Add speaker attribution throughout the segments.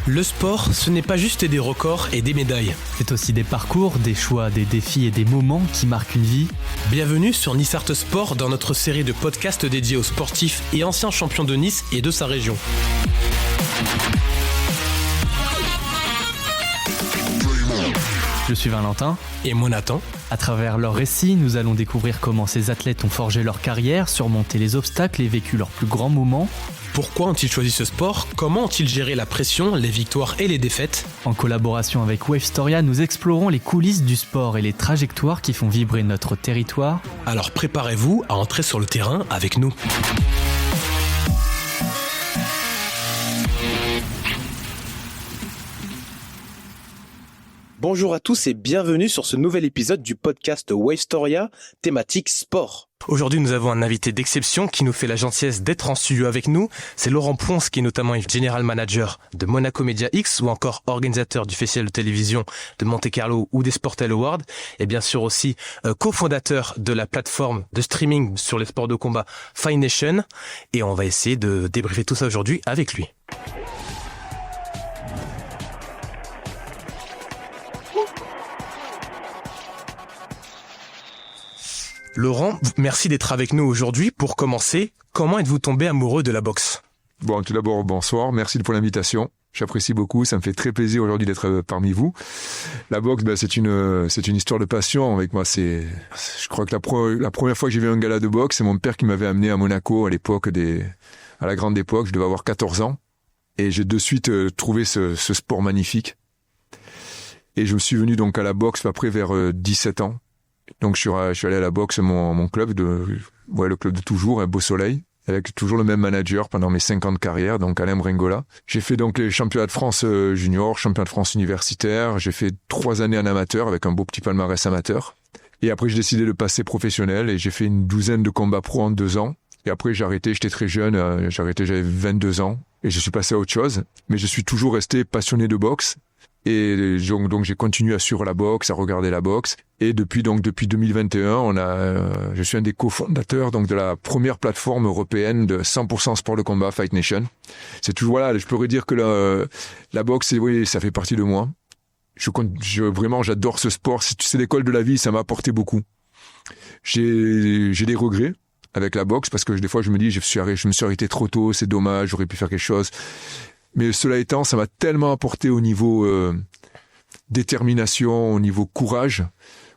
Speaker 1: Le sport, ce n'est pas juste des records et des médailles.
Speaker 2: C'est aussi des parcours, des choix, des défis et des moments qui marquent une vie.
Speaker 1: Bienvenue sur Nice Art Sport dans notre série de podcasts dédiés aux sportifs et anciens champions de Nice et de sa région.
Speaker 2: Je suis Valentin.
Speaker 1: Et moi Nathan.
Speaker 2: À travers leurs récits, nous allons découvrir comment ces athlètes ont forgé leur carrière, surmonté les obstacles et vécu leurs plus grands moments.
Speaker 1: Pourquoi ont-ils choisi ce sport ? Comment ont-ils géré la pression, les victoires et les défaites ?
Speaker 2: En collaboration avec Wavestoria, nous explorons les coulisses du sport et les trajectoires qui font vibrer notre territoire.
Speaker 1: Alors préparez-vous à entrer sur le terrain avec nous. Bonjour à tous et bienvenue sur ce nouvel épisode du podcast Wavestoria, thématique sport. Aujourd'hui, nous avons un invité d'exception qui nous fait la gentillesse d'être en studio avec nous. C'est Laurent Ponce qui est notamment General Manager de Monaco Media X ou encore organisateur du festival de télévision de Monte-Carlo ou des Sportel Awards et bien sûr aussi cofondateur de la plateforme de streaming sur les sports de combat Fight Nation et on va essayer de débriefer tout ça aujourd'hui avec lui. Laurent, merci d'être avec nous aujourd'hui. Pour commencer, comment êtes-vous tombé amoureux de la boxe ?
Speaker 3: Bon, tout d'abord, bonsoir. Merci pour l'invitation. J'apprécie beaucoup. Ça me fait très plaisir aujourd'hui d'être parmi vous. La boxe, c'est une histoire de passion avec moi. Je crois que la première fois que j'ai vu un gala de boxe, c'est mon père qui m'avait amené à Monaco à la grande époque. Je devais avoir 14 ans. Et j'ai de suite trouvé ce sport magnifique. Et je me suis venu donc à la boxe après vers 17 ans. Donc je suis allé à la boxe, mon club le club de toujours, à Beau Soleil, avec toujours le même manager pendant mes 5 ans de carrière, donc Alain Bringola. J'ai fait donc les championnats de France junior, championnat de France universitaire. J'ai fait 3 années en amateur avec un beau petit palmarès amateur. Et après j'ai décidé de passer professionnel et j'ai fait une douzaine de combats pro en 2 ans. Et après j'ai arrêté, j'étais très jeune, j'avais 22 ans et je suis passé à autre chose. Mais je suis toujours resté passionné de boxe. Et donc j'ai continué à suivre la boxe, à regarder la boxe. Et depuis 2021, je suis un des cofondateurs donc de la première plateforme européenne de 100% sport de combat, Fight Nation. C'est toujours je pourrais dire que la boxe, ça fait partie de moi. Vraiment, j'adore ce sport. C'est l'école de la vie, ça m'a apporté beaucoup. J'ai des regrets avec la boxe parce que des fois je me dis, je me suis arrêté trop tôt, c'est dommage, j'aurais pu faire quelque chose. Mais cela étant, ça m'a tellement apporté au niveau détermination, au niveau courage,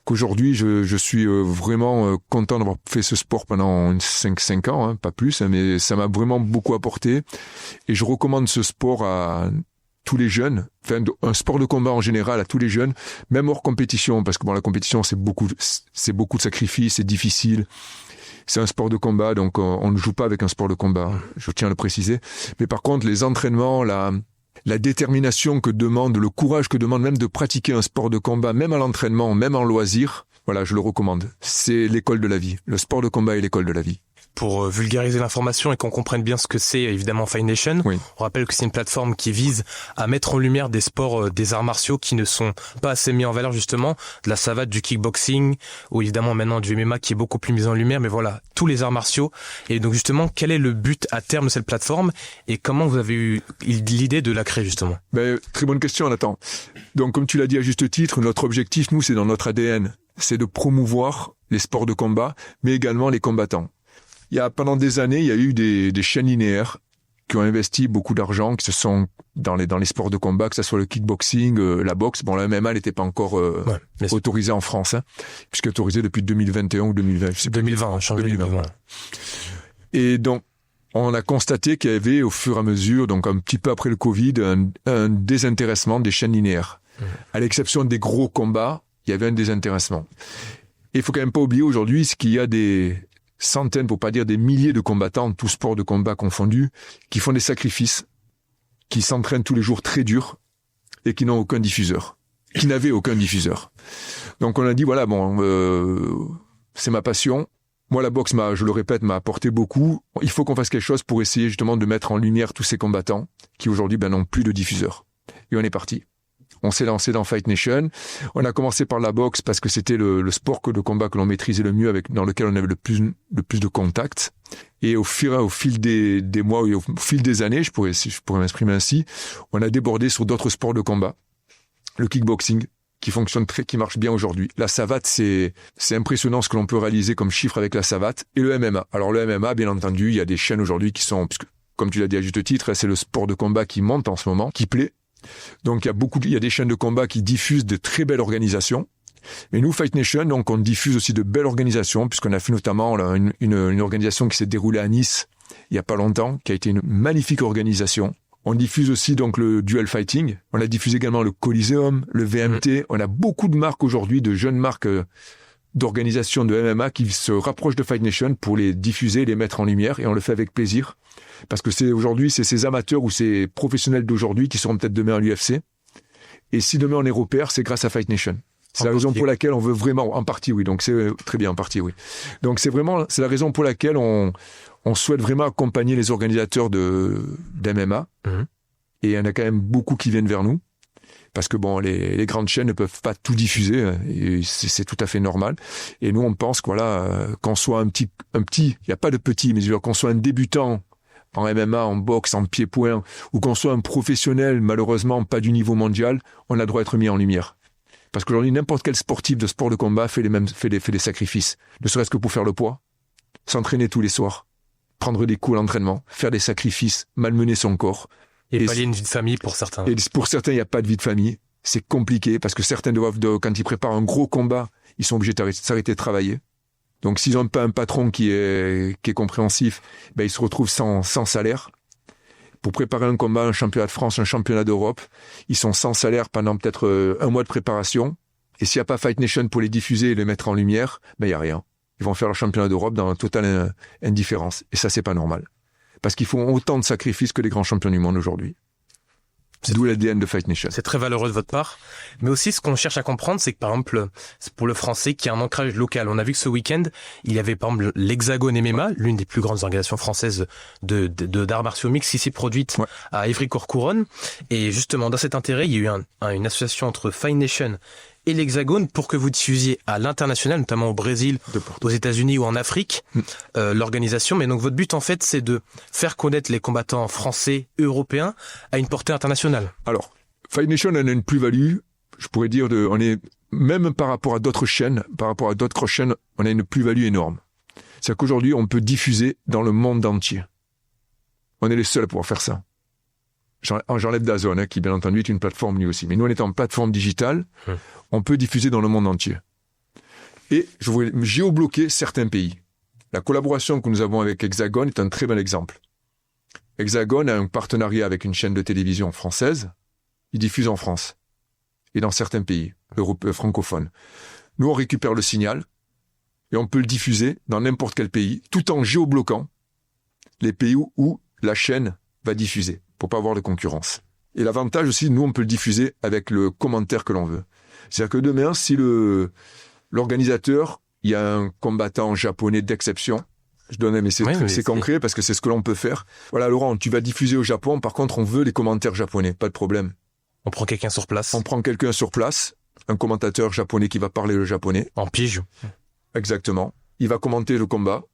Speaker 3: qu'aujourd'hui, je suis vraiment content d'avoir fait ce sport pendant 5 ans, pas plus, mais ça m'a vraiment beaucoup apporté. Et je recommande ce sport à tous les jeunes, un sport de combat en général à tous les jeunes, même hors compétition, parce que la compétition, c'est beaucoup de sacrifices, c'est difficile. C'est un sport de combat, donc on ne joue pas avec un sport de combat, je tiens à le préciser. Mais par contre, les entraînements, la détermination que demande, le courage que demande même de pratiquer un sport de combat, même à l'entraînement, même en loisir, je le recommande. C'est l'école de la vie. Le sport de combat est l'école de la vie.
Speaker 1: Pour vulgariser l'information et qu'on comprenne bien ce que c'est évidemment Fight Nation, oui. On rappelle que c'est une plateforme qui vise à mettre en lumière des sports, des arts martiaux qui ne sont pas assez mis en valeur justement, de la savate, du kickboxing, ou évidemment maintenant du MMA qui est beaucoup plus mis en lumière, mais voilà, tous les arts martiaux. Et donc justement, quel est le but à terme de cette plateforme et comment vous avez eu l'idée de la créer justement ?
Speaker 3: Très bonne question Nathan. Donc comme tu l'as dit à juste titre, notre objectif, nous, c'est dans notre ADN, c'est de promouvoir les sports de combat, mais également les combattants. Pendant des années, il y a eu des chaînes linéaires qui ont investi beaucoup d'argent, qui se sont dans les sports de combat, que ce soit le kickboxing, la boxe. Bon, la MMA n'était pas encore autorisée en France, puisqu'elle est autorisée depuis 2021 ou 2020. Je sais
Speaker 1: 2020, janvier 2020.
Speaker 3: Et donc, on a constaté qu'il y avait au fur et à mesure, donc un petit peu après le Covid, un désintéressement des chaînes linéaires. À l'exception des gros combats, il y avait un désintéressement. Et il faut quand même pas oublier aujourd'hui ce qu'il y a des centaines, pour pas dire des milliers de combattants, tous sports de combat confondus, qui font des sacrifices, qui s'entraînent tous les jours très dur et qui n'ont aucun diffuseur, qui n'avaient aucun diffuseur. Donc on a dit c'est ma passion. Moi la boxe je le répète, m'a apporté beaucoup. Il faut qu'on fasse quelque chose pour essayer justement de mettre en lumière tous ces combattants qui aujourd'hui n'ont plus de diffuseur. Et on est parti. On s'est lancé dans Fight Nation. On a commencé par la boxe parce que c'était le sport de combat que l'on maîtrisait le mieux, dans lequel on avait le plus de contacts. Et au fil des mois, au fil des années, je pourrais m'exprimer ainsi, on a débordé sur d'autres sports de combat. Le kickboxing, qui marche bien aujourd'hui. La savate, c'est impressionnant ce que l'on peut réaliser comme chiffre avec la savate. Et le MMA. Alors le MMA, bien entendu, il y a des chaînes aujourd'hui qui sont, puisque, comme tu l'as dit à juste titre, c'est le sport de combat qui monte en ce moment, qui plaît. Donc il y a des chaînes de combat qui diffusent de très belles organisations. Mais nous, Fight Nation, donc on diffuse aussi de belles organisations, puisqu'on a fait notamment là, une organisation qui s'est déroulée à Nice il y a pas longtemps, qui a été une magnifique organisation. On diffuse aussi donc le dual fighting. On a diffusé également le Coliseum, le VMT. On a beaucoup de marques aujourd'hui, de jeunes marques d'organisations de MMA qui se rapprochent de Fight Nation pour les diffuser, les mettre en lumière. Et on le fait avec plaisir. Parce que aujourd'hui, c'est ces amateurs ou ces professionnels d'aujourd'hui qui seront peut-être demain à l'UFC. Et si demain on est repère, c'est grâce à Fight Nation. C'est la raison pour laquelle on veut vraiment, en partie oui, donc c'est très bien, en partie oui. Donc c'est la raison pour laquelle on souhaite vraiment accompagner les organisateurs d'MMA. Et il y en a quand même beaucoup qui viennent vers nous. Parce que bon, les grandes chaînes ne peuvent pas tout diffuser, et c'est tout à fait normal. Et nous, on pense que voilà, qu'on soit un petit, il n'y a pas de petit, mais je veux dire qu'on soit un débutant en MMA, en boxe, en pied-point, ou qu'on soit un professionnel, malheureusement pas du niveau mondial, on a droit d'être mis en lumière. Parce qu'aujourd'hui, n'importe quel sportif de sport de combat fait des sacrifices. Ne serait-ce que pour faire le poids, s'entraîner tous les soirs, prendre des coups à l'entraînement, faire des sacrifices, malmener son corps.
Speaker 1: Et pallier une vie de famille pour certains.
Speaker 3: Et pour certains, il n'y a pas de vie de famille. C'est compliqué parce que certains quand ils préparent un gros combat, ils sont obligés de s'arrêter de travailler. Donc s'ils n'ont pas un patron qui est compréhensif, ben ils se retrouvent sans salaire. Pour préparer un combat, un championnat de France, un championnat d'Europe, ils sont sans salaire pendant peut-être un mois de préparation. Et s'il n'y a pas Fight Nation pour les diffuser et les mettre en lumière, ben il n'y a rien. Ils vont faire leur championnat d'Europe dans la totale indifférence. Et ça, c'est pas normal. Parce qu'ils font autant de sacrifices que les grands champions du monde aujourd'hui. C'est d'où l'ADN de Fight Nation.
Speaker 1: C'est très valeureux de votre part. Mais aussi, ce qu'on cherche à comprendre, c'est que, par exemple, c'est pour le français qui a un ancrage local. On a vu que ce week-end, il y avait, par exemple, l'Hexagone MMA, l'une des plus grandes organisations françaises d'arts martiaux mixtes, ici produite à Ivry-Courcouronnes. Et justement, dans cet intérêt, il y a eu une association entre Fight Nation et l'Hexagone pour que vous diffusiez à l'international, notamment au Brésil, aux États-Unis ou en Afrique, l'organisation. Mais donc votre but, en fait, c'est de faire connaître les combattants français, européens, à une portée internationale.
Speaker 3: Alors, Fight Nation, on a une plus-value, je pourrais dire, on est, même par rapport à d'autres chaînes, on a une plus-value énorme. C'est-à-dire qu'aujourd'hui, on peut diffuser dans le monde entier. On est les seuls à pouvoir faire ça. J'enlève DAZN, qui bien entendu est une plateforme lui aussi. Mais nous, on est en plateforme digitale, on peut diffuser dans le monde entier. Et je voulais géobloquer certains pays. La collaboration que nous avons avec Hexagone est un très bel exemple. Hexagone a un partenariat avec une chaîne de télévision française. Ils diffusent en France et dans certains pays francophones. Nous, on récupère le signal et on peut le diffuser dans n'importe quel pays, tout en géobloquant les pays où la chaîne va diffuser, pour pas avoir de concurrence. Et l'avantage aussi, nous, on peut le diffuser avec le commentaire que l'on veut. C'est-à-dire que demain, si l'organisateur, il y a un combattant japonais d'exception, je donne, mais c'est concret parce que c'est ce que l'on peut faire. Voilà, Laurent, tu vas diffuser au Japon, par contre, on veut les commentaires japonais, pas de problème.
Speaker 1: On prend quelqu'un sur place.
Speaker 3: On prend quelqu'un sur place, un commentateur japonais qui va parler le japonais.
Speaker 1: En pige.
Speaker 3: Exactement. Il va commenter le combat.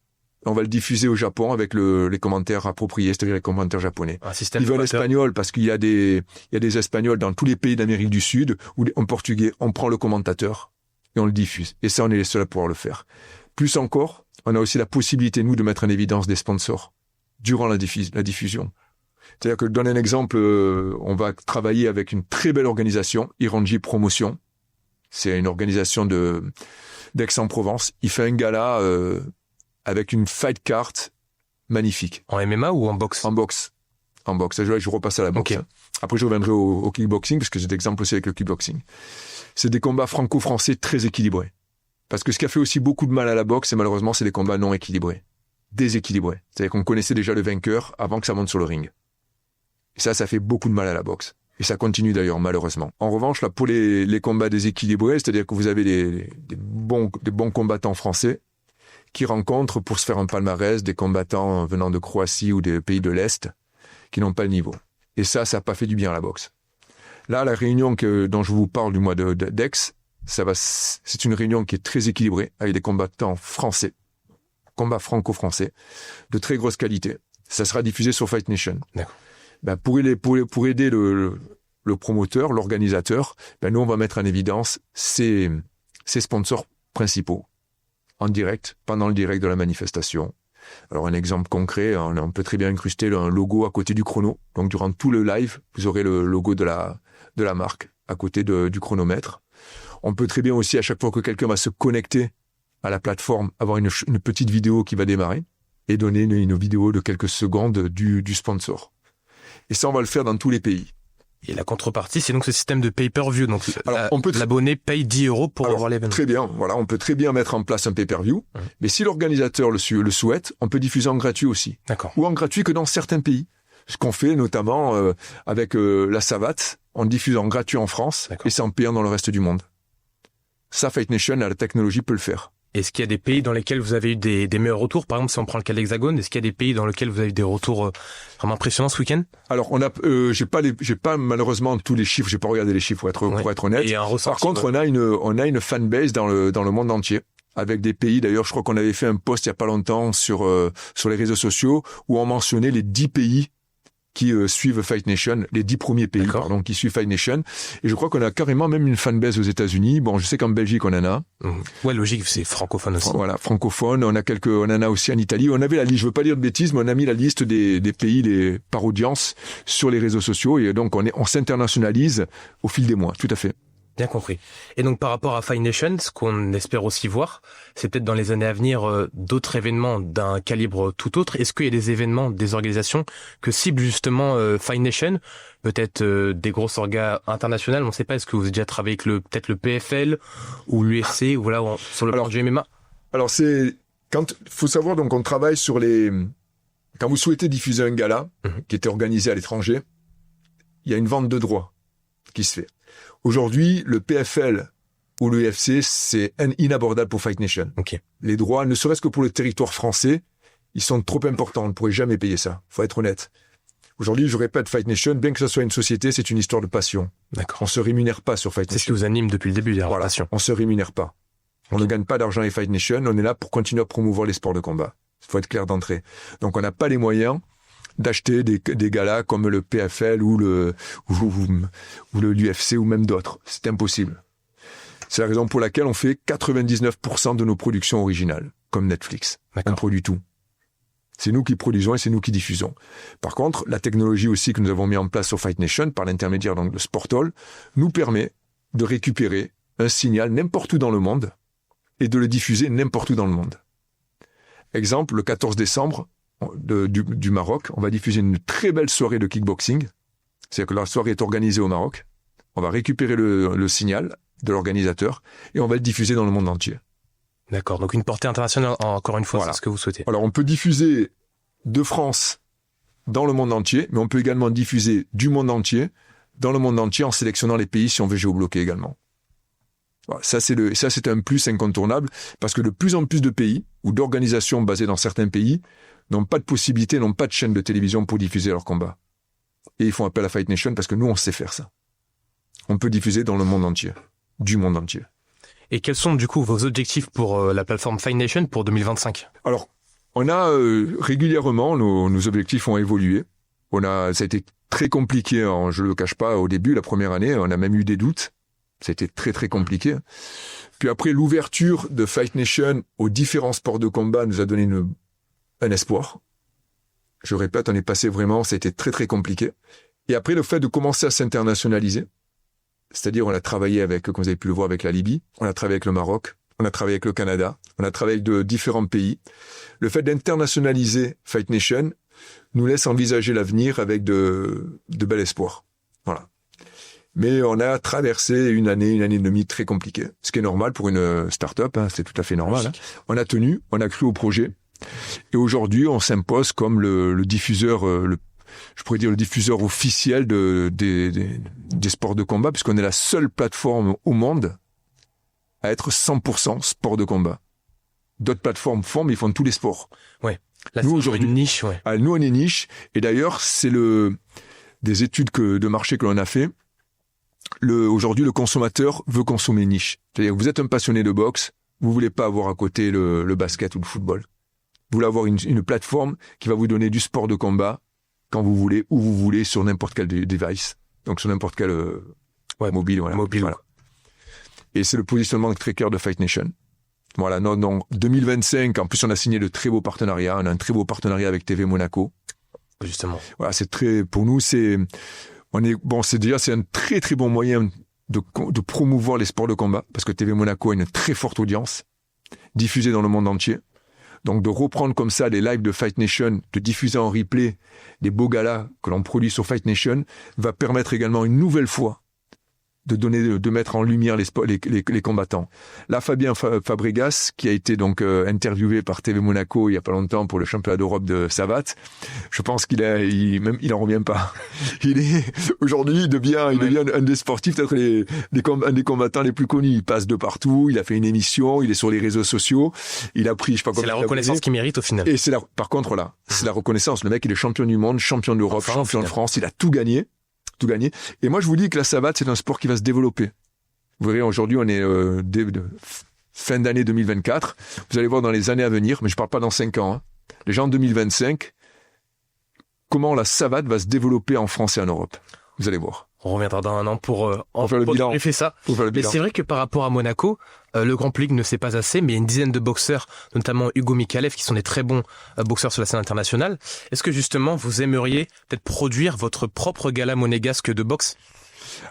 Speaker 3: On va le diffuser au Japon avec les commentaires appropriés, c'est-à-dire les commentaires japonais. Il veut l'espagnol parce qu'il y a des Espagnols dans tous les pays d'Amérique du Sud ou en portugais. On prend le commentateur et on le diffuse. Et ça, on est les seuls à pouvoir le faire. Plus encore, on a aussi la possibilité, nous, de mettre en évidence des sponsors durant la diffusion. C'est-à-dire que, je donne un exemple, on va travailler avec une très belle organisation, Iranji Promotion. C'est une organisation d'Aix-en-Provence. Il fait un gala avec une fight card magnifique.
Speaker 1: En MMA ou en boxe?
Speaker 3: En boxe. En boxe. Je repasse à la boxe. Okay. Après, je reviendrai au kickboxing, parce que j'ai d'exemples aussi avec le kickboxing. C'est des combats franco-français très équilibrés. Parce que ce qui a fait aussi beaucoup de mal à la boxe, c'est malheureusement, c'est des combats non équilibrés. Déséquilibrés. C'est-à-dire qu'on connaissait déjà le vainqueur avant que ça monte sur le ring. Et ça fait beaucoup de mal à la boxe. Et ça continue d'ailleurs, malheureusement. En revanche, là, pour les combats déséquilibrés, c'est-à-dire que vous avez des bons combattants français qui rencontrent pour se faire un palmarès des combattants venant de Croatie ou des pays de l'Est qui n'ont pas le niveau. Et ça n'a pas fait du bien à la boxe. Là, la réunion dont je vous parle du mois d'Aix, c'est une réunion qui est très équilibrée, avec des combattants français, combats franco-français, de très grosse qualité. Ça sera diffusé sur Fight Nation.
Speaker 1: D'accord.
Speaker 3: Pour aider le promoteur, l'organisateur, nous, on va mettre en évidence ses sponsors principaux, en direct, pendant le direct de la manifestation. Alors, un exemple concret, on peut très bien incruster un logo à côté du chrono. Donc, durant tout le live, vous aurez le logo de la marque à côté du chronomètre. On peut très bien aussi, à chaque fois que quelqu'un va se connecter à la plateforme, avoir une petite vidéo qui va démarrer et donner une vidéo de quelques secondes du sponsor. Et ça, on va le faire dans tous les pays.
Speaker 1: Et la contrepartie, c'est donc ce système de pay-per-view. Donc, l'abonné paye 10 € pour avoir l'événement.
Speaker 3: Très bien. Voilà, on peut très bien mettre en place un pay-per-view. Mais si l'organisateur le souhaite, on peut diffuser en gratuit aussi.
Speaker 1: D'accord.
Speaker 3: Ou en gratuit que dans certains pays. Ce qu'on fait notamment avec la Savate, on diffuse en gratuit en France. D'accord. Et c'est en payant dans le reste du monde. Ça, Fight Nation, la technologie peut le faire.
Speaker 1: Est-ce qu'il y a des pays dans lesquels vous avez eu des meilleurs retours? Par exemple, si on prend le cas de l'Hexagone, est-ce qu'il y a des pays dans lesquels vous avez eu des retours vraiment impressionnants ce week-end?
Speaker 3: Alors, j'ai pas malheureusement tous les chiffres, j'ai pas regardé les chiffres pour être honnête.
Speaker 1: Et
Speaker 3: par contre, on a une fanbase dans le monde entier. Avec des pays, d'ailleurs, je crois qu'on avait fait un post il y a pas longtemps sur les réseaux sociaux où on mentionnait les 10 pays qui suivent Fight Nation, les 10 premiers pays, qui suivent Fight Nation. Et je crois qu'on a carrément même une fanbase aux États-Unis. Bon, je sais qu'en Belgique, on en a.
Speaker 1: Ouais, logique, c'est francophone aussi.
Speaker 3: Voilà, francophone. On en a aussi en Italie. On avait la liste, je veux pas dire de bêtises, mais on a mis la liste des pays par audience sur les réseaux sociaux. Et donc, on s'internationalise au fil des mois. Tout à fait.
Speaker 1: Bien compris. Et donc, par rapport à Fight Nation, ce qu'on espère aussi voir, c'est peut-être dans les années à venir d'autres événements d'un calibre tout autre. Est-ce qu'il y a des événements, des organisations que cible justement Fight Nation? Peut-être des grosses orgas internationales, on ne sait pas. Est-ce que vous avez déjà travaillé avec peut-être le PFL ou l'UFC ou voilà, sur le plan du MMA?
Speaker 3: Alors, faut savoir, donc, on travaille sur quand vous souhaitez diffuser un gala qui était organisé à l'étranger, il y a une vente de droits qui se fait. Aujourd'hui, le PFL ou le UFC, c'est inabordable pour Fight Nation.
Speaker 1: Okay.
Speaker 3: Les droits, ne serait-ce que pour le territoire français, ils sont trop importants. On ne pourrait jamais payer ça. Faut être honnête. Aujourd'hui, je répète, Fight Nation, bien que ce soit une société, c'est une histoire de passion.
Speaker 1: D'accord.
Speaker 3: On se rémunère pas sur Fight Nation.
Speaker 1: C'est ce qui vous anime depuis le début, la passion.
Speaker 3: On se rémunère pas. On ne gagne pas d'argent avec Fight Nation. On est là pour continuer à promouvoir les sports de combat. Il faut être clair d'entrée. Donc, on n'a pas les moyens d'acheter des galas comme le PFL ou l'UFC ou même d'autres. C'est impossible. C'est la raison pour laquelle on fait 99% de nos productions originales, comme Netflix.
Speaker 1: D'accord.
Speaker 3: On produit tout. C'est nous qui produisons et c'est nous qui diffusons. Par contre, la technologie aussi que nous avons mis en place sur Fight Nation, par l'intermédiaire donc de Sportall, nous permet de récupérer un signal n'importe où dans le monde et de le diffuser n'importe où dans le monde. Exemple, le 14 décembre, du Maroc, on va diffuser une très belle soirée de kickboxing. C'est-à-dire que la soirée est organisée au Maroc. On va récupérer le signal de l'organisateur et on va le diffuser dans le monde entier.
Speaker 1: D'accord, donc une portée internationale, encore une fois, voilà. C'est ce que vous souhaitez.
Speaker 3: Alors on peut diffuser de France dans le monde entier, mais on peut également diffuser du monde entier dans le monde entier en sélectionnant les pays si on veut géobloquer également. Voilà, ça c'est un plus incontournable parce que de plus en plus de pays ou d'organisations basées dans certains pays n'ont pas de possibilité, n'ont pas de chaîne de télévision pour diffuser leurs combats. Et ils font appel à Fight Nation parce que nous, on sait faire ça. On peut diffuser dans le monde entier, du monde entier.
Speaker 1: Et quels sont du coup vos objectifs pour la plateforme Fight Nation pour 2025 ?
Speaker 3: Alors, on a régulièrement, nos objectifs ont évolué. Ça a été très compliqué, je ne le cache pas, au début, la première année, on a même eu des doutes. Ça a été très très compliqué. Puis après, l'ouverture de Fight Nation aux différents sports de combat nous a donné un espoir. Je répète, on est passé vraiment, ça a été très très compliqué. Et après, le fait de commencer à s'internationaliser, c'est-à-dire on a travaillé avec, comme vous avez pu le voir, avec la Libye, on a travaillé avec le Maroc, on a travaillé avec le Canada, on a travaillé avec de différents pays. Le fait d'internationaliser Fight Nation nous laisse envisager l'avenir avec de bel espoir. Voilà. Mais on a traversé une année et demie très compliquée, ce qui est normal pour une start-up, c'est tout à fait normal. On a tenu, on a cru au projet, et aujourd'hui on s'impose comme le diffuseur, je pourrais dire le diffuseur officiel des sports de combat, puisqu'on est la seule plateforme au monde à être 100% sport de combat. D'autres plateformes font, mais ils font tous les sports.
Speaker 1: Ouais. Là, nous aujourd'hui, une niche. Ouais.
Speaker 3: Nous on est niche, et d'ailleurs c'est des études de marché que l'on a fait. aujourd'hui, le consommateur veut consommer niche. C'est-à-dire que vous êtes un passionné de boxe, vous voulez pas avoir à côté le basket ou le football. Vous voulez avoir une plateforme qui va vous donner du sport de combat quand vous voulez, où vous voulez, sur n'importe quel device. Donc sur n'importe quel mobile. Voilà. Voilà. Et c'est le positionnement très cœur de Fight Nation. Voilà, non, 2025, en plus on a signé de très beaux partenariats. On a un très beau partenariat avec TV Monaco.
Speaker 1: Justement.
Speaker 3: Voilà, pour nous, c'est un très très bon moyen de promouvoir les sports de combat, parce que TV Monaco a une très forte audience, diffusée dans le monde entier. Donc de reprendre comme ça les lives de Fight Nation, de diffuser en replay des beaux galas que l'on produit sur Fight Nation, va permettre également une nouvelle fois de mettre en lumière les combattants. Là, Fabien Fabregas, qui a été donc interviewé par TV Monaco il y a pas longtemps pour le championnat d'Europe de savate, je pense qu'il en revient pas. Aujourd'hui, il devient un des sportifs, peut-être un des combattants les plus connus. Il passe de partout, il a fait une émission, il est sur les réseaux sociaux, il a pris, je sais pas comment.
Speaker 1: C'est la reconnaissance qu'il mérite au final.
Speaker 3: Et c'est la reconnaissance. Le mec, il est champion du monde, champion d'Europe, champion de France, il a tout gagné. Et moi, je vous dis que la savate, c'est un sport qui va se développer. Vous verrez, aujourd'hui, on est fin d'année 2024. Vous allez voir dans les années à venir, mais je parle pas dans 5 ans. Déjà en 2025, comment la savate va se développer en France et en Europe. Vous allez voir.
Speaker 1: On reviendra dans un an pour
Speaker 3: faire le bilan.
Speaker 1: Ça. Mais c'est vrai que par rapport à Monaco, le Grand Public ne sait pas assez, mais il y a une dizaine de boxeurs, notamment Hugo Mikalev, qui sont des très bons boxeurs sur la scène internationale. Est-ce que justement, vous aimeriez peut-être produire votre propre gala monégasque de boxe ?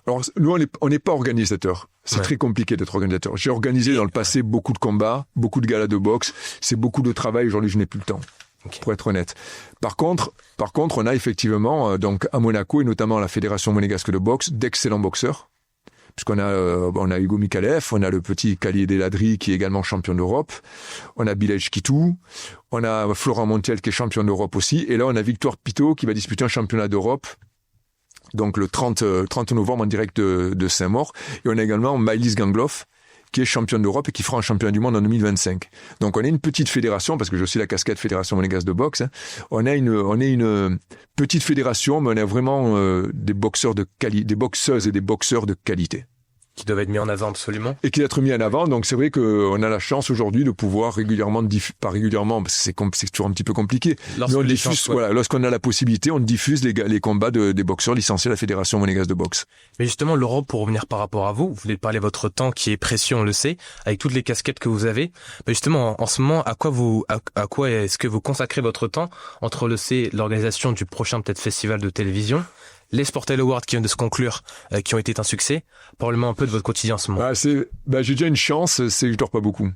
Speaker 3: Alors, nous, on n'est pas organisateur. C'est très compliqué d'être organisateur. J'ai organisé dans le passé beaucoup de combats, beaucoup de galas de boxe. C'est beaucoup de travail. Aujourd'hui, je n'ai plus le temps. Okay. Pour être honnête. Par contre, on a effectivement, donc, à Monaco, et notamment à la Fédération monégasque de boxe, d'excellents boxeurs. Puisqu'on a Hugo Mikalev, on a le petit Khalid El Adri qui est également champion d'Europe, on a Bilal Kitou, on a Florent Montiel qui est champion d'Europe aussi, et là on a Victor Pitot qui va disputer un championnat d'Europe, donc le 30 novembre en direct de Saint-Maur, et on a également Maëlys Gangloff, qui est champion d'Europe et qui fera un championnat du monde en 2025. Donc on est une petite fédération, parce que j'ai aussi la casquette Fédération monégasque de boxe. On est une petite fédération, mais on a vraiment des boxeuses et des boxeurs de qualité.
Speaker 1: Qui doivent être mis en avant absolument.
Speaker 3: Et qui doivent être mis en avant. Donc c'est vrai qu'on a la chance aujourd'hui de pouvoir régulièrement, pas régulièrement, parce que c'est toujours un petit peu compliqué. Mais on diffuse, lorsqu'on a la possibilité, on diffuse les combats des boxeurs licenciés à la Fédération monégasque de boxe.
Speaker 1: Mais justement, Laurent, pour revenir par rapport à vous voulez parler de votre temps qui est précieux, on le sait, avec toutes les casquettes que vous avez. Mais justement, en ce moment, à quoi est-ce que vous consacrez votre temps entre l'organisation du prochain peut-être festival de télévision, les Sportel Awards qui viennent de se conclure, qui ont été un succès. Parlez-moi un peu de votre quotidien en ce moment.
Speaker 3: J'ai déjà une chance, c'est que je dors pas beaucoup.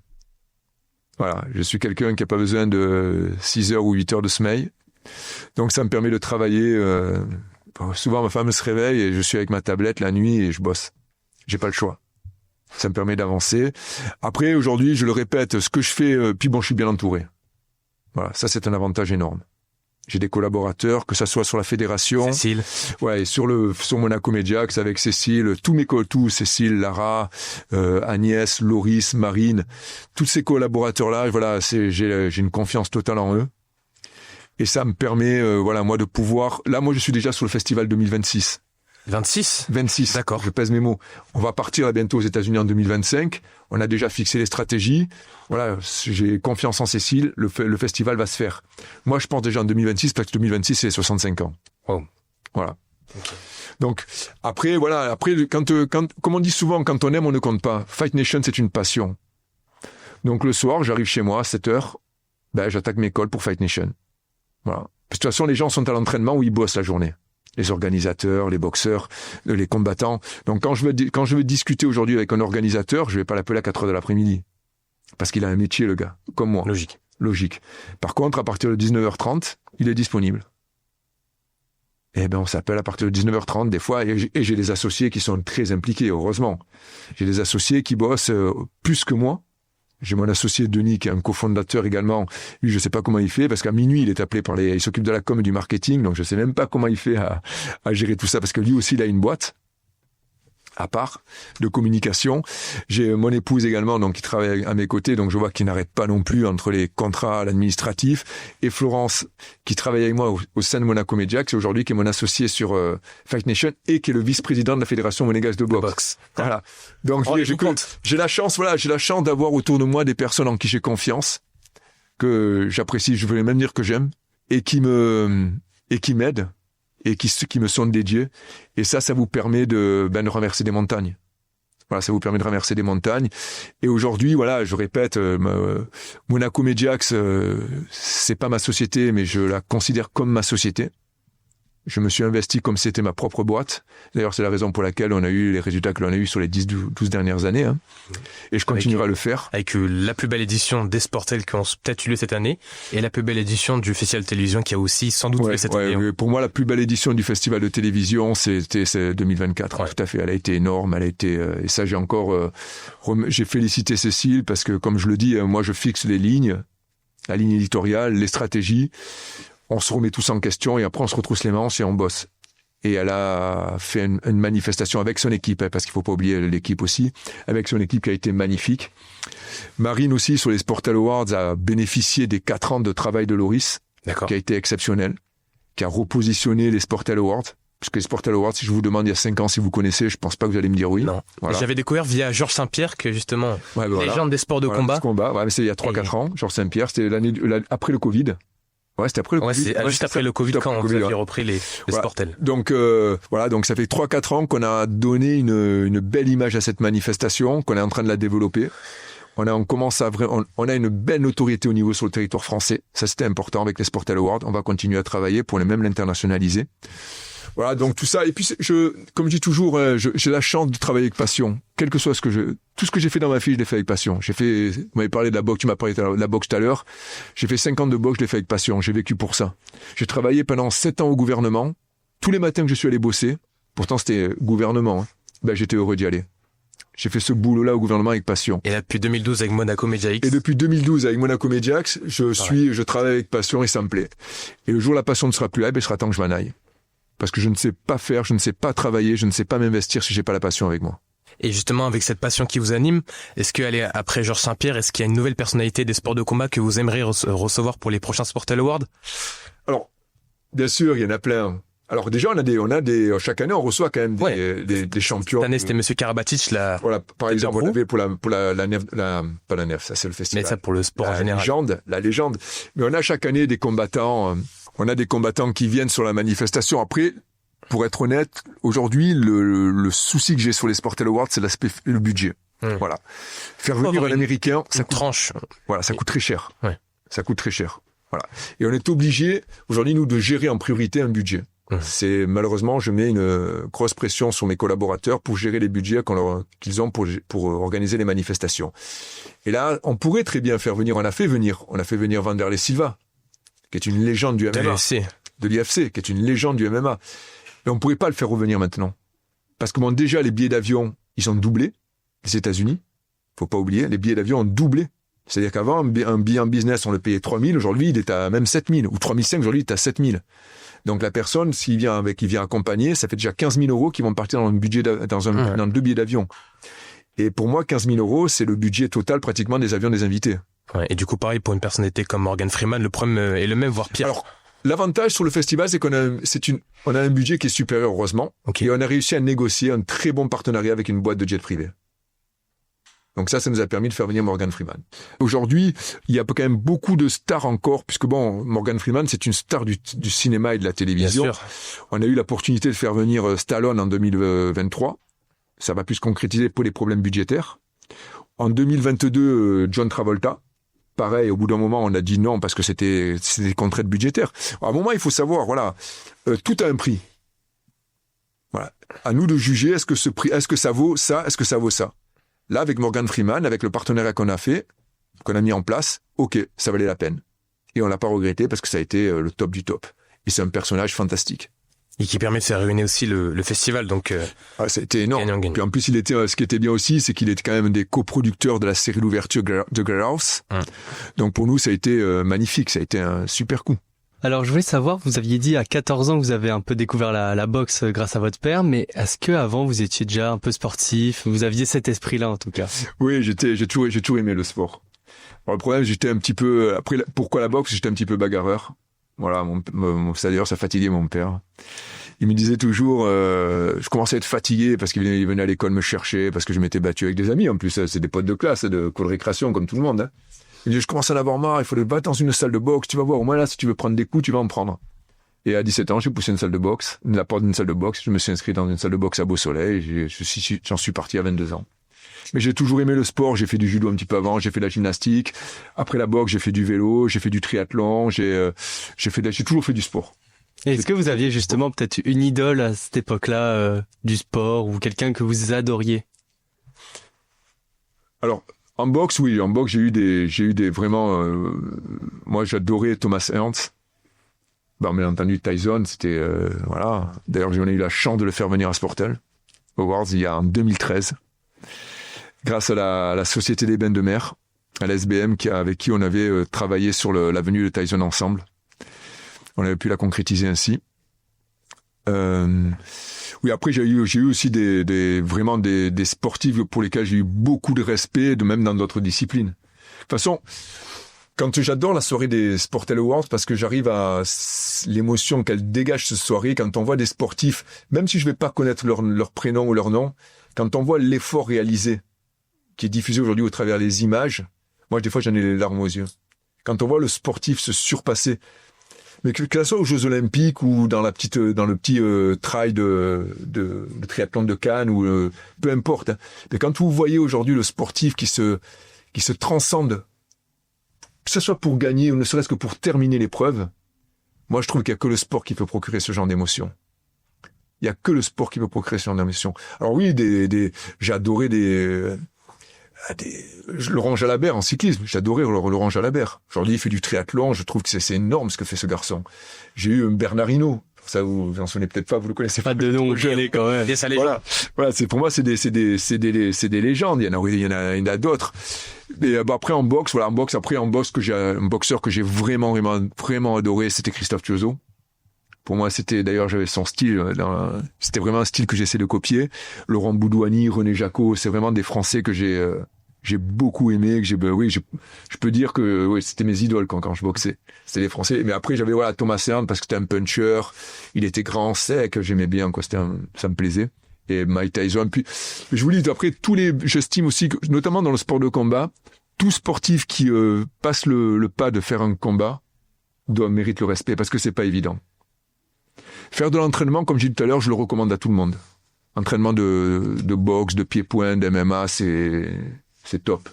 Speaker 3: Voilà, je suis quelqu'un qui a pas besoin de 6 heures ou 8 heures de sommeil. Donc ça me permet de travailler. Souvent ma femme se réveille et je suis avec ma tablette la nuit et je bosse. J'ai pas le choix. Ça me permet d'avancer. Après, aujourd'hui, je le répète, ce que je fais, puis bon, je suis bien entouré. Voilà, ça c'est un avantage énorme. J'ai des collaborateurs, que ça soit sur la fédération.
Speaker 1: Cécile.
Speaker 3: Ouais, sur Monaco Mediax avec Cécile, Cécile, Lara, Agnès, Loris, Marine, tous ces collaborateurs-là, voilà, j'ai une confiance totale en eux. Et ça me permet, moi de pouvoir, là, moi, je suis déjà sur le festival 2026.
Speaker 1: 26?
Speaker 3: D'accord. Je pèse mes mots. On va partir bientôt aux États-Unis en 2025. On a déjà fixé les stratégies. Voilà, j'ai confiance en Cécile. Le festival va se faire. Moi, je pense déjà en 2026 parce que 2026, c'est 65 ans.
Speaker 1: Oh.
Speaker 3: Voilà.
Speaker 1: Okay.
Speaker 3: Donc, après, comme on dit souvent, quand on aime, on ne compte pas. Fight Nation, c'est une passion. Donc, le soir, j'arrive chez moi à 7h. J'attaque mes calls pour Fight Nation. Voilà. Parce que de toute façon, les gens sont à l'entraînement où ils bossent la journée. Les organisateurs, les boxeurs, les combattants. Donc quand je veux discuter aujourd'hui avec un organisateur, je vais pas l'appeler à 4h de l'après-midi. Parce qu'il a un métier, le gars, comme moi. Logique. Par contre, à partir de 19h30, il est disponible. On s'appelle à partir de 19h30 des fois, et j'ai des associés qui sont très impliqués, heureusement. J'ai des associés qui bossent plus que moi. J'ai mon associé Denis qui est un cofondateur également. Lui, je sais pas comment il fait parce qu'à minuit, il est appelé il s'occupe de la com et du marketing. Donc, je sais même pas comment il fait à gérer tout ça parce que lui aussi, il a une boîte. à part de communication. J'ai mon épouse également, donc qui travaille à mes côtés, donc je vois qu'il n'arrête pas non plus entre les contrats, l'administratif, et Florence qui travaille avec moi au sein de Monaco Mediax, aujourd'hui qui est mon associé sur Fight Nation et qui est le vice-président de la fédération monégasque de boxe. Voilà. Donc j'ai la chance d'avoir autour de moi des personnes en qui j'ai confiance, que j'apprécie, je voulais même dire que j'aime, et qui m'aident. Et qui me sont dédiés. Et ça vous permet de renverser des montagnes. Voilà, ça vous permet de renverser des montagnes. Et aujourd'hui, voilà, je répète, Monaco Mediax, c'est pas ma société, mais je la considère comme ma société. Je me suis investi comme c'était ma propre boîte. D'ailleurs, c'est la raison pour laquelle on a eu les résultats que l'on a eu sur les 10-12 dernières années. Hein. Et je continuerai à le faire.
Speaker 1: Avec la plus belle édition des Sportels qui ont peut-être eu lieu cette année et la plus belle édition du Festival de télévision qui a aussi sans doute eu lieu cette année.
Speaker 3: Oui. Pour moi, la plus belle édition du Festival de télévision, c'est 2024. Ouais. Tout à fait. Elle a été énorme. Elle a été, et ça, j'ai félicité Cécile parce que, comme je le dis, moi, je fixe les lignes, la ligne éditoriale, les stratégies. On se remet tous en question et après on se retrousse les manches et on bosse. Et elle a fait une manifestation avec son équipe, parce qu'il faut pas oublier l'équipe aussi, avec son équipe qui a été magnifique. Marine aussi, sur les Sportel Awards, a bénéficié des 4 ans de travail de Loris, qui a été exceptionnel, qui a repositionné les Sportel Awards. Parce que les Sportel Awards, si je vous demande il y a 5 ans si vous connaissez, je pense pas que vous allez me dire oui.
Speaker 1: Non. Voilà. J'avais découvert via Georges Saint-Pierre que justement, légende des sports de combat.
Speaker 3: Mais c'est il y a 3-4 ans, Georges Saint-Pierre, c'était l'année après le Covid. Ouais, c'était après le Covid.
Speaker 1: C'est juste après le Covid quand vous aviez repris les Sportels.
Speaker 3: Donc donc ça fait 3-4 ans qu'on a donné une belle image à cette manifestation, qu'on est en train de la développer. On a une belle notoriété au niveau sur le territoire français. Ça, c'était important avec les Sportel Awards. On va continuer à travailler pour même l'internationaliser. Voilà, donc tout ça. Et puis, comme je dis toujours, j'ai la chance de travailler avec passion. Quel que soit tout ce que j'ai fait dans ma vie, je l'ai fait avec passion. Vous m'avez parlé de la boxe, tu m'as parlé de la boxe tout à l'heure. J'ai fait 5 ans de boxe, je l'ai fait avec passion. J'ai vécu pour ça. J'ai travaillé pendant 7 ans au gouvernement. Tous les matins que je suis allé bosser, pourtant c'était gouvernement, j'étais heureux d'y aller. J'ai fait ce boulot-là au gouvernement avec passion.
Speaker 1: Et là, depuis 2012 avec Monaco Mediax.
Speaker 3: Et depuis 2012 avec Monaco Mediax, je travaille avec passion et ça me plaît. Et le jour où la passion ne sera plus là, il sera temps que je m'en aille. Parce que je ne sais pas faire, je ne sais pas travailler, je ne sais pas m'investir si j'ai pas la passion avec moi.
Speaker 1: Et justement, avec cette passion qui vous anime, est-ce qu'elle est après Georges Saint-Pierre, est-ce qu'il y a une nouvelle personnalité des sports de combat que vous aimeriez recevoir pour les prochains Sportel Awards?
Speaker 3: Alors, bien sûr, il y en a plein. Alors déjà, chaque année, on reçoit quand même des champions.
Speaker 1: Cette année, c'était Monsieur Karabatic,
Speaker 3: Voilà, par exemple, on avait pour la NEF, pas la NEF, ça c'est le festival.
Speaker 1: Mais ça pour le sport en général.
Speaker 3: La légende. Mais on a chaque année des combattants. On a des combattants qui viennent sur la manifestation. Après, pour être honnête, aujourd'hui, le souci que j'ai sur les Sportel Awards, c'est le budget. Voilà. Faire venir un Américain, ça coûte
Speaker 1: tranche.
Speaker 3: Voilà, ça coûte très cher.
Speaker 1: Ouais.
Speaker 3: Ça coûte très cher. Voilà. Et on est obligé, aujourd'hui, nous, de gérer en priorité un budget. C'est malheureusement, je mets une grosse pression sur mes collaborateurs pour gérer les budgets qu'ils ont pour organiser les manifestations. Et là, on pourrait très bien faire venir. On a fait venir Vanderlei Silva, qui est une légende du MMA, de l'IFC, qui est une légende du MMA. Mais on pourrait pas le faire revenir maintenant. Parce que déjà, les billets d'avion, ils ont doublé. Les États-Unis, faut pas oublier, les billets d'avion ont doublé. C'est-à-dire qu'avant, un billet en business, on le payait 3 000, aujourd'hui, il est à même 7 000. Ou 3 500, aujourd'hui, il est à 7 000. Donc la personne, s'il vient accompagner, ça fait déjà 15 000 euros qui vont partir dans dans 2 billets d'avion. Et pour moi, 15 000 euros, c'est le budget total pratiquement des avions des invités.
Speaker 1: Ouais, et du coup, pareil, pour une personnalité comme Morgan Freeman, le problème est le même, voire pire.
Speaker 3: Alors, l'avantage sur le festival, c'est qu'on a un budget qui est supérieur, heureusement.
Speaker 1: Okay.
Speaker 3: Et on a réussi à négocier un très bon partenariat avec une boîte de jet privé. Donc ça nous a permis de faire venir Morgan Freeman. Aujourd'hui, il y a quand même beaucoup de stars encore, puisque Morgan Freeman, c'est une star du cinéma et de la télévision.
Speaker 1: Bien sûr.
Speaker 3: On a eu l'opportunité de faire venir Stallone en 2023. Ça va plus se concrétiser pour les problèmes budgétaires. En 2022, John Travolta. Pareil, au bout d'un moment, on a dit non parce que c'était des contraintes budgétaires. À un moment, il faut savoir, tout a un prix. Voilà. À nous de juger, est-ce que ça vaut ça, est-ce que ça vaut ça? Là, avec Morgan Freeman, avec le partenariat qu'on a mis en place, ok, ça valait la peine. Et on l'a pas regretté parce que ça a été le top du top. Et c'est un personnage fantastique.
Speaker 1: Et qui permet de faire réunir aussi le festival, donc.
Speaker 3: Ça a été énorme.
Speaker 1: Gagnant.
Speaker 3: Puis en plus, ce qui était bien aussi, c'est qu'il est quand même des coproducteurs de la série d'ouverture de Girl House. Donc pour nous, ça a été magnifique, ça a été un super coup.
Speaker 2: Alors je voulais savoir, vous aviez dit à 14 ans que vous avez un peu découvert la boxe grâce à votre père, mais est-ce que avant vous étiez déjà un peu sportif? Vous aviez cet esprit-là en tout cas?
Speaker 3: Oui, j'ai toujours aimé le sport. Alors, le problème, j'étais un petit peu, après, pourquoi la boxe? J'étais un petit peu bagarreur. Voilà, ça d'ailleurs, ça fatiguait mon père. Il me disait toujours, je commençais à être fatigué parce qu'il venait à l'école me chercher, parce que je m'étais battu avec des amis. En plus, c'est des potes de classe, de cours de récréation, comme tout le monde. Hein. Il me disait, je commence à en avoir marre, il faut te battre dans une salle de boxe, tu vas voir, au moins là, si tu veux prendre des coups, tu vas en prendre. Et à 17 ans, j'ai poussé une salle de boxe, la porte d'une salle de boxe, je me suis inscrit dans une salle de boxe à Beau-Soleil, j'en suis parti à 22 ans. Mais j'ai toujours aimé le sport, j'ai fait du judo un petit peu avant, j'ai fait de la gymnastique. Après la boxe, j'ai fait du vélo, j'ai fait du triathlon, j'ai toujours fait du sport.
Speaker 2: Et est-ce que vous aviez justement peut-être une idole à cette époque-là du sport ou quelqu'un que vous adoriez?
Speaker 3: Alors, en boxe, oui, en boxe, j'ai eu des vraiment, moi, j'adorais Thomas Ernst. Bon, bien entendu, Tyson, c'était, voilà. D'ailleurs, j'en ai eu la chance de le faire venir à Sportel Awards en 2013. Grâce à la Société des Bains de Mer, à l'SBM, avec qui on avait travaillé sur la venue de Tyson ensemble. On avait pu la concrétiser ainsi. Oui, après, j'ai eu aussi vraiment des sportifs pour lesquels j'ai eu beaucoup de respect, même dans d'autres disciplines. De toute façon, quand j'adore la soirée des Sportel Awards, parce que j'arrive à l'émotion qu'elle dégage cette soirée, quand on voit des sportifs, même si je vais pas connaître leur prénom ou leur nom, quand on voit l'effort réalisé, qui est diffusé aujourd'hui au travers des images, moi, des fois, j'en ai les larmes aux yeux. Quand on voit le sportif se surpasser, mais que ce soit aux Jeux Olympiques ou dans le petit trail de triathlon de Cannes ou peu importe. Hein. Mais quand vous voyez aujourd'hui le sportif qui se transcende, que ce soit pour gagner ou ne serait-ce que pour terminer l'épreuve, moi je trouve qu'il y a que le sport qui peut procurer ce genre d'émotion. Il y a que le sport qui peut procurer ce genre d'émotion. Alors oui, j'ai adoré Laurent Jalabert en cyclisme. J'adorais Laurent Jalabert. Aujourd'hui, il fait du triathlon. Je trouve que c'est énorme ce que fait ce garçon. J'ai eu Bernard Hinault. Ça, vous en souvenez peut-être pas, vous le connaissez
Speaker 2: pas de nom, je l'ai quand même.
Speaker 3: Voilà, pour moi, c'est des légendes. Il y en a d'autres. Mais après, en boxe, un boxeur que j'ai vraiment, vraiment, vraiment adoré, c'était Christophe Thiozot. Pour moi, d'ailleurs, j'avais son style, c'était vraiment un style que j'essaie de copier. Laurent Boudouani, René Jacot, c'est vraiment des Français que j'ai beaucoup aimé, je peux dire que c'était mes idoles quand je boxais. C'était les Français. Mais après, j'avais Thomas Ernst parce que c'était un puncher, il était grand, sec, j'aimais bien, ça me plaisait. Et Mike Tyson. Puis, je vous dis, après, j'estime aussi que, notamment dans le sport de combat, tout sportif qui passe le pas de faire un combat mérite le respect parce que c'est pas évident. Faire de l'entraînement, comme j'ai dit tout à l'heure, je le recommande à tout le monde. Entraînement de boxe, de pied-point, d'MMA, c'est top.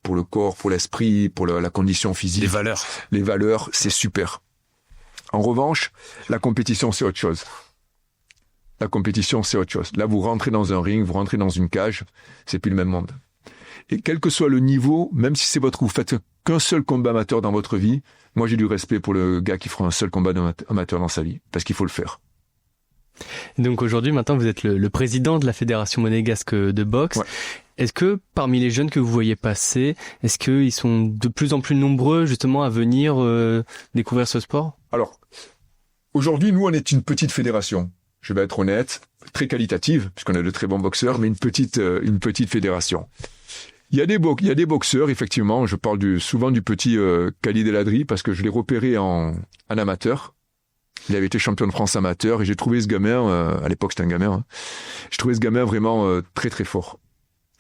Speaker 3: Pour le corps, pour l'esprit, pour la condition physique. Les valeurs, c'est super. En revanche, la compétition, c'est autre chose. Là, vous rentrez dans un ring, vous rentrez dans une cage, c'est plus le même monde. Et quel que soit le niveau, même si vous faites qu'un seul combat amateur dans votre vie, moi j'ai du respect pour le gars qui fera un seul combat amateur dans sa vie, parce qu'il faut le faire.
Speaker 2: Donc aujourd'hui, maintenant, vous êtes le président de la Fédération monégasque de boxe. Ouais. Est-ce que parmi les jeunes que vous voyez passer, est-ce qu'ils sont de plus en plus nombreux justement à venir découvrir ce sport? Alors,
Speaker 3: aujourd'hui, nous, on est une petite fédération. Je vais être honnête, très qualitative, puisqu'on a de très bons boxeurs, mais une petite fédération. Il y a des boxeurs, effectivement. Je parle souvent du petit Khalid El Adri parce que je l'ai repéré en amateur. Il avait été champion de France amateur et j'ai trouvé ce gamin, à l'époque c'était un gamin, hein, j'ai trouvé ce gamin vraiment très très fort,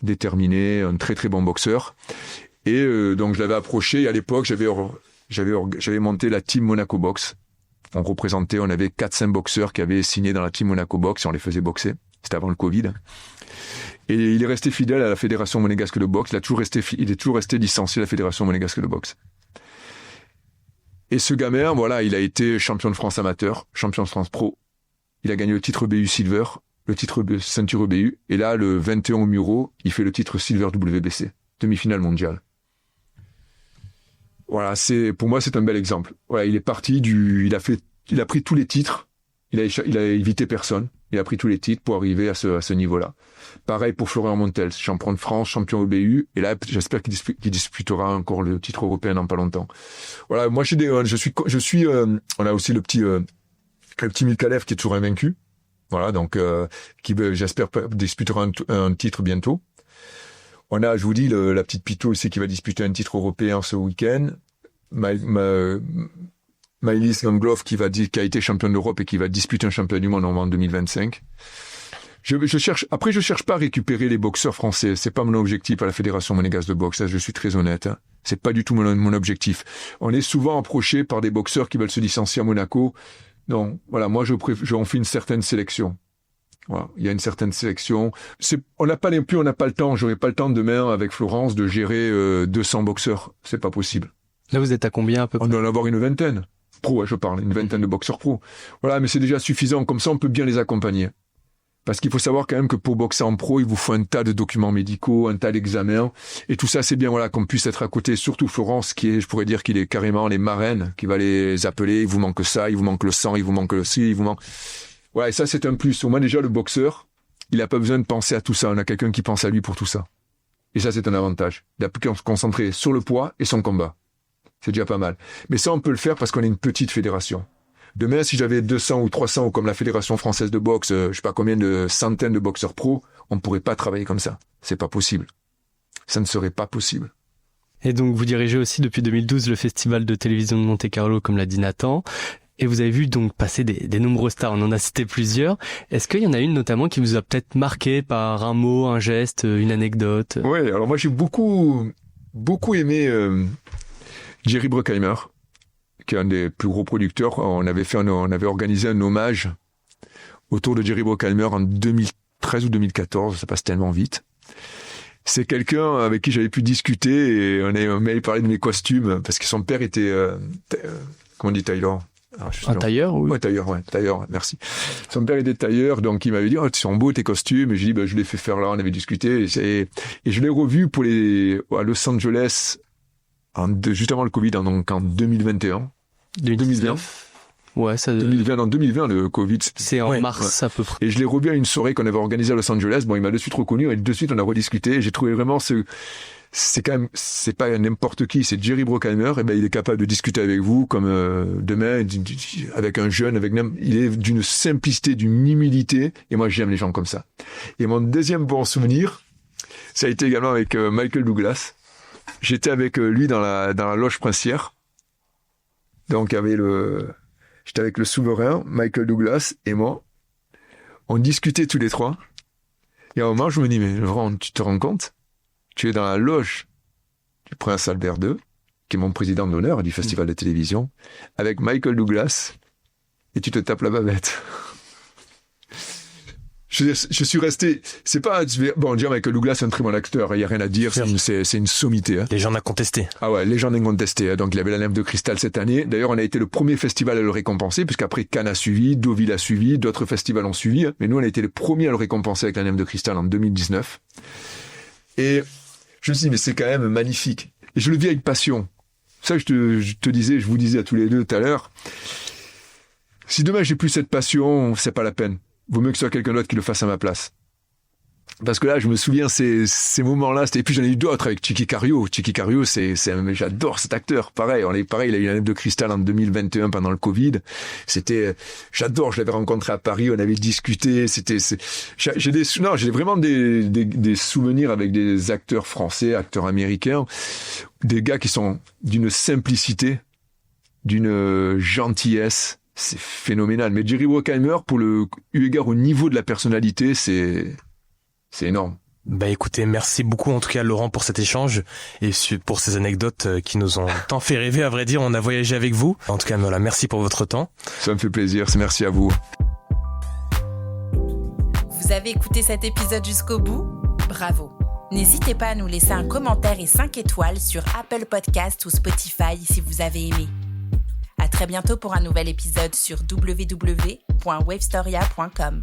Speaker 3: déterminé, un très très bon boxeur. Et donc je l'avais approché. Et à l'époque, j'avais monté la team Monaco Box. On avait 4-5 boxeurs qui avaient signé dans la team Monaco Box et on les faisait boxer. C'était avant le Covid. Et il est resté fidèle à la Fédération monégasque de boxe. Il est toujours resté licencié à la Fédération monégasque de boxe. Et ce gamin, il a été champion de France amateur, champion de France pro. Il a gagné le titre BU Silver, le titre ceinture BU. Et là, le 21 au Muro, il fait le titre Silver WBC, demi-finale mondiale. Voilà, pour moi, c'est un bel exemple. Voilà, il est parti il a pris tous les titres Il a évité personne. Il a pris tous les titres pour arriver à ce niveau-là. Pareil pour Florian Montels, champion de France, champion EBU. Et là, j'espère qu'il disputera encore le titre européen dans pas longtemps. Voilà, moi, on a aussi le petit Mikalev qui est toujours invaincu. Voilà, donc, qui, j'espère, disputera un titre bientôt. On a, je vous dis, la petite Pito aussi qui va disputer un titre européen ce week-end. Maëlys Gangloff qui a été champion d'Europe et qui va disputer un championnat du monde en 2025. Je cherche pas à récupérer les boxeurs français. C'est pas mon objectif à la Fédération monégasque de boxe. Ça, je suis très honnête. Hein. C'est pas du tout mon objectif. On est souvent approché par des boxeurs qui veulent se licencier à Monaco. Non, voilà, moi, on fait une certaine sélection. Voilà, il y a une certaine sélection. On n'a pas le temps. J'aurai pas le temps demain avec Florence de gérer 200 boxeurs. C'est pas possible.
Speaker 2: Là, vous êtes à combien à peu près?
Speaker 3: On doit en avoir une vingtaine. Pro, je parle, une vingtaine de boxeurs pro. Voilà, mais c'est déjà suffisant. Comme ça, on peut bien les accompagner. Parce qu'il faut savoir quand même que pour boxer en pro, il vous faut un tas de documents médicaux, un tas d'examens. Et tout ça, c'est bien, voilà, qu'on puisse être à côté. Surtout Florence, je pourrais dire qu'il est carrément les marraines, qui va les appeler. Il vous manque ça, il vous manque le sang, il vous manque le ci, il vous manque... Voilà, et ça, c'est un plus. Au moins, déjà, le boxeur, il a pas besoin de penser à tout ça. On a quelqu'un qui pense à lui pour tout ça. Et ça, c'est un avantage. Il a plus qu'à se concentrer sur le poids et son combat. C'est déjà pas mal. Mais ça, on peut le faire parce qu'on est une petite fédération. Demain, si j'avais 200 ou 300 ou comme la Fédération française de boxe, je sais pas combien de centaines de boxeurs pros, on ne pourrait pas travailler comme ça. C'est pas possible. Ça ne serait pas possible.
Speaker 2: Et donc, vous dirigez aussi depuis 2012 le festival de télévision de Monte-Carlo, comme l'a dit Nathan. Et vous avez vu donc passer des nombreux stars, on en a cité plusieurs. Est-ce qu'il y en a une notamment qui vous a peut-être marqué par un mot, un geste, une anecdote?
Speaker 3: Oui, alors moi j'ai beaucoup aimé Jerry Bruckheimer, qui est un des plus gros producteurs. On avait organisé un hommage autour de Jerry Bruckheimer en 2013 ou 2014, ça passe tellement vite. C'est quelqu'un avec qui j'avais pu discuter et on avait parlé de mes costumes, parce que son père était... comment on dit tailleur?
Speaker 2: Un tailleur, oui.
Speaker 3: Ouais, tailleur, merci. Son père était tailleur, donc il m'avait dit, ils sont beaux tes costumes, et j'ai dit, je l'ai fait faire là, on avait discuté, et je l'ai revu à Los Angeles, juste avant le Covid, donc en 2021. 2020.
Speaker 2: Ouais, ça...
Speaker 3: 2020, le Covid.
Speaker 2: C'est en mars, à peu près.
Speaker 3: Et je l'ai revu à une soirée qu'on avait organisée à Los Angeles, il m'a de suite reconnu, et de suite on a rediscuté, et j'ai trouvé vraiment c'est pas n'importe qui, c'est Jerry Bruckheimer, et il est capable de discuter avec vous comme demain, avec un jeune, il est d'une simplicité, d'une humilité, et moi j'aime les gens comme ça. Et mon deuxième bon souvenir, ça a été également avec Michael Douglas. J'étais avec lui dans la loge princière, donc j'étais avec le souverain, Michael Douglas et moi, on discutait tous les trois, et à un moment je me dis, mais Laurent, tu te rends compte? Tu es dans la loge du prince Albert II, qui est mon président d'honneur du festival de télévision, avec Michael Douglas, et tu te tapes la bavette. Je suis resté... C'est pas... Bon, dire Michael Douglas, c'est un très bon acteur, il n'y a rien à dire, c'est une sommité. Hein.
Speaker 1: Légende incontestée. Ah
Speaker 3: ouais, légende incontestée. Donc il avait la Nymphe de cristal cette année. D'ailleurs, on a été le premier festival à le récompenser, puisqu'après Cannes a suivi, Deauville a suivi, d'autres festivals ont suivi. Mais nous, on a été les premiers à le récompenser avec la Nymphe de cristal en 2019. Et... je me suis dit, mais c'est quand même magnifique. Et je le vis avec passion. Ça, je vous disais à tous les deux tout à l'heure, si demain j'ai plus cette passion, c'est pas la peine. Vaut mieux que ce soit quelqu'un d'autre qui le fasse à ma place. Parce que là, je me souviens ces moments-là, et puis j'en ai eu d'autres avec Chiqui Cario. Chiqui Cario, j'adore cet acteur. Pareil, il a eu la Nymphe de cristal en 2021 pendant le Covid. J'adore, je l'avais rencontré à Paris, on avait discuté, j'ai vraiment des souvenirs avec des acteurs français, acteurs américains, des gars qui sont d'une simplicité, d'une gentillesse, c'est phénoménal. Mais Jerry Bruckheimer, eu égard au niveau de la personnalité, c'est énorme.
Speaker 1: Écoutez, merci beaucoup en tout cas Laurent pour cet échange et pour ces anecdotes qui nous ont tant fait rêver, à vrai dire, on a voyagé avec vous. En tout cas, voilà, merci pour votre temps.
Speaker 3: Ça me fait plaisir, merci à vous.
Speaker 4: Vous avez écouté cet épisode jusqu'au bout? Bravo. N'hésitez pas à nous laisser un commentaire et 5 étoiles sur Apple Podcast ou Spotify si vous avez aimé. À très bientôt pour un nouvel épisode sur www.wavestoria.com.